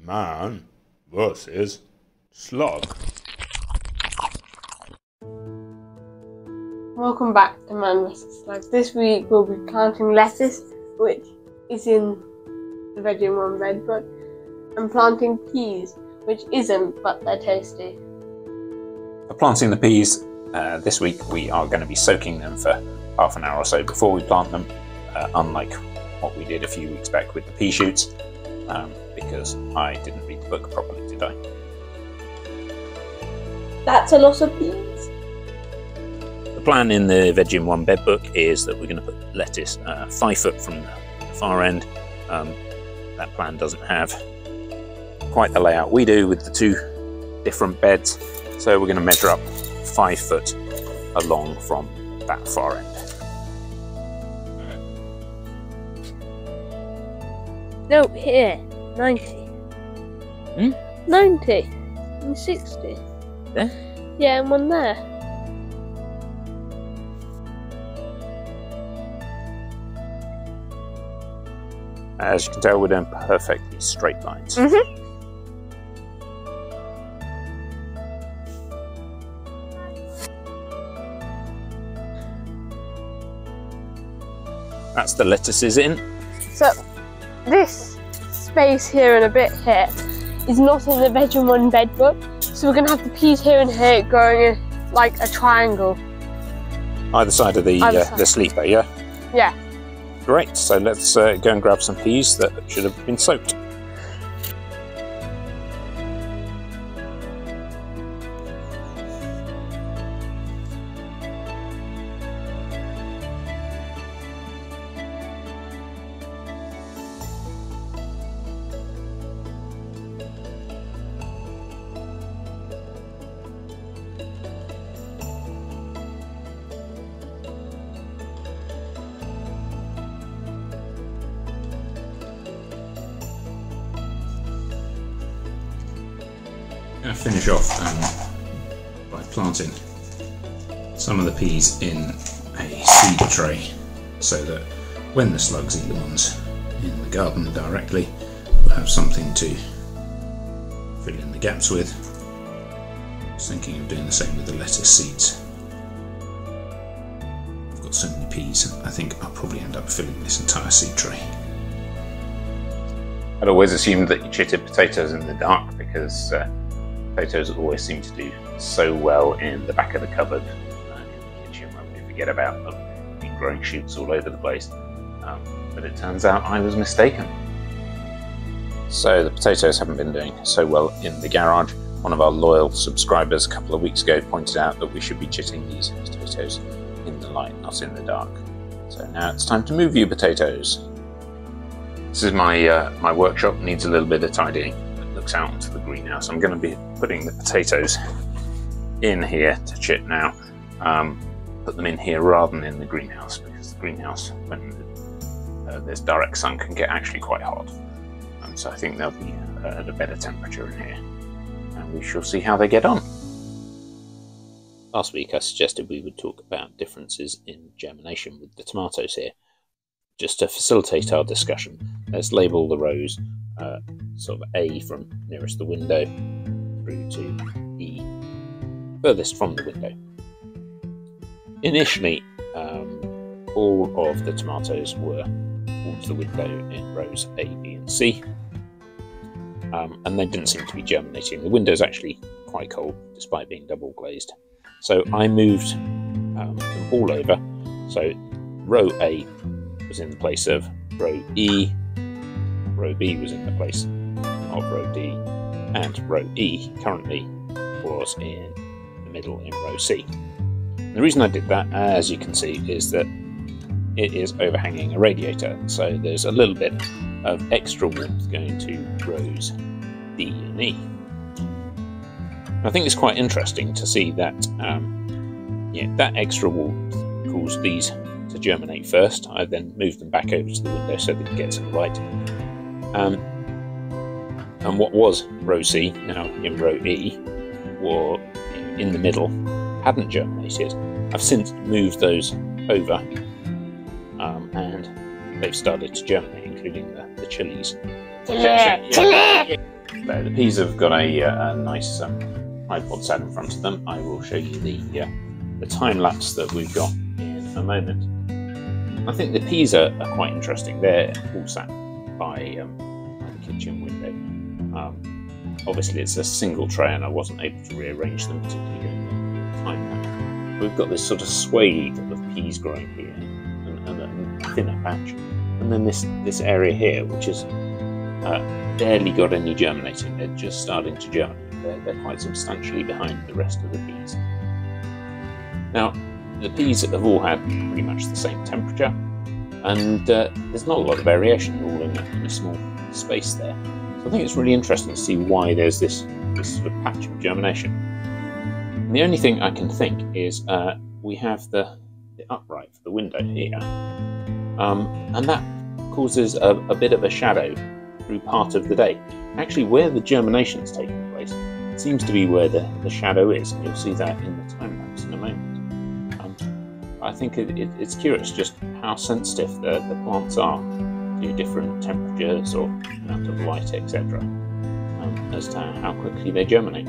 Man versus Slug. Welcome back to Man vs Slug. This week we'll be planting lettuce, which is in the Veggie 1 bed book, and planting peas, which isn't, but they're tasty. For planting the peas, this week we are going to be soaking them for half an hour or so before we plant them, unlike what we did a few weeks back with the pea shoots, because I didn't read the book properly, did I? That's a lot of peas. The plan in the Veggie 1 bed book is that we're going to put lettuce 5 foot from the far end. That plan doesn't have quite the layout we do with the 2 different beds, so we're going to measure up 5 foot along from that far end. No, here, 90. 90 and 60. There? Yeah, and one there. As you can tell, we're doing perfectly straight lines. That's the lettuces in. So this space here and a bit here is not in the Veggie 1 bed book, so we're going to have the peas here and here going in like a triangle. Either side of the sleeper, yeah? Yeah. Great, so let's go and grab some peas that should have been soaked. I'm going to finish off by planting some of the peas in a seed tray, so that when the slugs eat the ones in the garden directly, we'll have something to fill in the gaps with. I was thinking of doing the same with the lettuce seeds. I've got so many peas, I think I'll probably end up filling this entire seed tray. I'd always assumed that you chitted potatoes in the dark because potatoes always seem to do so well in the back of the cupboard in the kitchen when we forget about them, in growing shoots all over the place. But it turns out I was mistaken. So the potatoes haven't been doing so well in the garage. One of our loyal subscribers a couple of weeks ago pointed out that we should be chitting these potatoes in the light, not in the dark. So now it's time to move you potatoes. This is my my workshop, needs a little bit of tidying. Looks out into the greenhouse. I'm going to be putting the potatoes in here to chit now. Put them in here rather than in the greenhouse, because the greenhouse, when there's direct sun, can get actually quite hot. So I think they'll be at a better temperature in here, and we shall see how they get on. Last week I suggested we would talk about differences in germination with the tomatoes here. Just to facilitate our discussion, let's label the rows sort of A from nearest the window through to E furthest from the window. Initially, all of the tomatoes were towards the window in rows A, B and C, and they didn't seem to be germinating. The window's actually quite cold despite being double glazed. So I moved them all over. So row A was in the place of row E, row B was in the place of row D, and row E currently was in the middle in row C. And the reason I did that, as you can see, is that it is overhanging a radiator, so there's a little bit of extra warmth going to rows D and E. I think it's quite interesting to see that that extra warmth caused these to germinate first. I then moved them back over to the window so they could get some light. And what was row C, now in row E, or in the middle, hadn't germinated. I've since moved those over, and they've started to germinate, including the chilies. Yeah. there. The peas have got a nice tripod set in front of them. I will show you the time lapse that we've got in a moment. I think the peas are quite interesting. They're all sat by the kitchen window. Obviously it's a single tray and I wasn't able to rearrange them particularly during the time lapse. We've got this sort of swathe of peas growing here and a thinner patch. And then this area here, which has barely got any germinating. They're just starting to germinate. They're quite substantially behind the rest of the peas. Now, the peas have all had pretty much the same temperature, and there's not a lot of variation, all in a small space there. So I think it's really interesting to see why there's this sort of patch of germination. And the only thing I can think is we have the upright for the window here, and that causes a bit of a shadow through part of the day. Actually, where the germination is taking place seems to be where the shadow is, and you'll see that in the time lapse in a moment. I think it's curious just how sensitive the plants are to different temperatures or amount of light, etc., as to how quickly they germinate.